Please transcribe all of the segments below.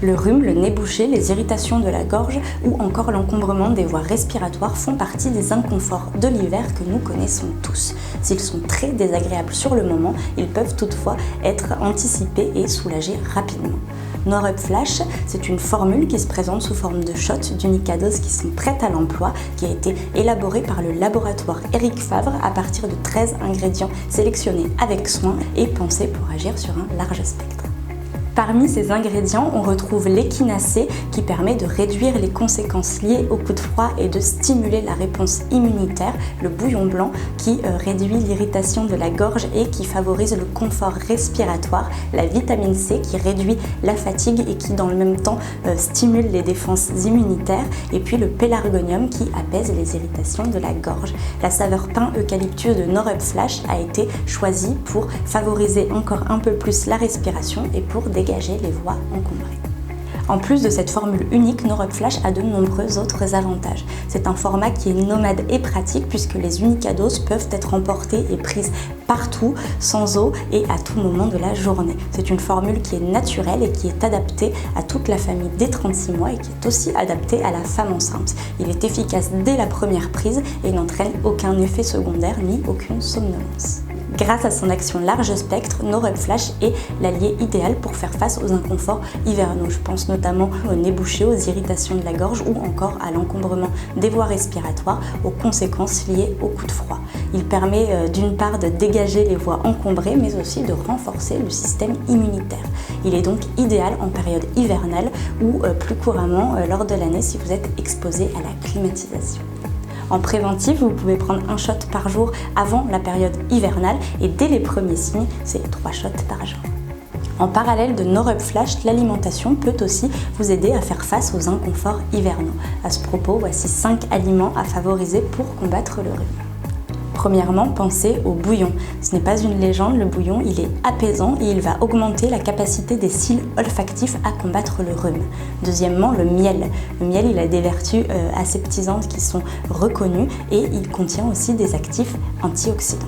Le rhume, le nez bouché, les irritations de la gorge ou encore l'encombrement des voies respiratoires font partie des inconforts de l'hiver que nous connaissons tous. S'ils sont très désagréables sur le moment, ils peuvent toutefois être anticipés et soulagés rapidement. Norup Flash, c'est une formule qui se présente sous forme de shots d'unicadose qui sont prêtes à l'emploi, qui a été élaborée par le laboratoire Eric Favre à partir de 13 ingrédients sélectionnés avec soin et pensés pour agir sur un large spectre. Parmi ces ingrédients, on retrouve l'échinacée qui permet de réduire les conséquences liées aux coups de froid et de stimuler la réponse immunitaire, le bouillon blanc qui réduit l'irritation de la gorge et qui favorise le confort respiratoire, la vitamine C qui réduit la fatigue et qui dans le même temps stimule les défenses immunitaires, et puis le pélargonium qui apaise les irritations de la gorge. La saveur pin eucalyptus de Norup Flash a été choisie pour favoriser encore un peu plus la respiration et pour dégager les voies encombrées. En plus de cette formule unique, Norup Flash a de nombreux autres avantages. C'est un format qui est nomade et pratique puisque les unicadoses peuvent être emportées et prises partout, sans eau et à tout moment de la journée. C'est une formule qui est naturelle et qui est adaptée à toute la famille dès 36 mois et qui est aussi adaptée à la femme enceinte. Il est efficace dès la première prise et n'entraîne aucun effet secondaire ni aucune somnolence. Grâce à son action large spectre, Norup Flash est l'allié idéal pour faire face aux inconforts hivernaux. Je pense notamment au nez bouché, aux irritations de la gorge ou encore à l'encombrement des voies respiratoires, aux conséquences liées aux coups de froid. Il permet d'une part de dégager les voies encombrées, mais aussi de renforcer le système immunitaire. Il est donc idéal en période hivernale ou plus couramment lors de l'année si vous êtes exposé à la climatisation. En préventif, vous pouvez prendre un shot par jour avant la période hivernale et dès les premiers signes, c'est 3 shots par jour. En parallèle de Norup Flash, l'alimentation peut aussi vous aider à faire face aux inconforts hivernaux. À ce propos, voici 5 aliments à favoriser pour combattre le rhume. Premièrement, pensez au bouillon. Ce n'est pas une légende, le bouillon il est apaisant et il va augmenter la capacité des cils olfactifs à combattre le rhume. Deuxièmement, le miel. Le miel il a des vertus aseptisantes qui sont reconnues et il contient aussi des actifs antioxydants.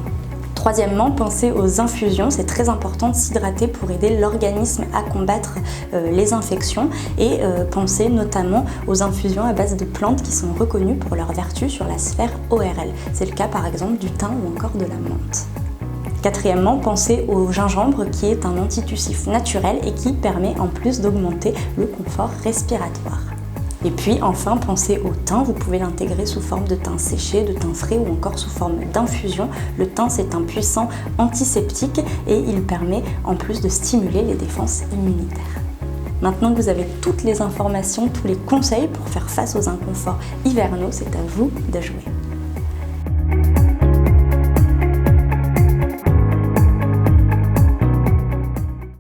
Troisièmement, pensez aux infusions. C'est très important de s'hydrater pour aider l'organisme à combattre les infections et pensez notamment aux infusions à base de plantes qui sont reconnues pour leurs vertus sur la sphère ORL. C'est le cas par exemple du thym ou encore de la menthe. Quatrièmement, pensez au gingembre qui est un antitussif naturel et qui permet en plus d'augmenter le confort respiratoire. Et puis enfin, pensez au thym, vous pouvez l'intégrer sous forme de thym séché, de thym frais ou encore sous forme d'infusion. Le thym c'est un puissant antiseptique et il permet en plus de stimuler les défenses immunitaires. Maintenant que vous avez toutes les informations, tous les conseils pour faire face aux inconforts hivernaux, c'est à vous de jouer.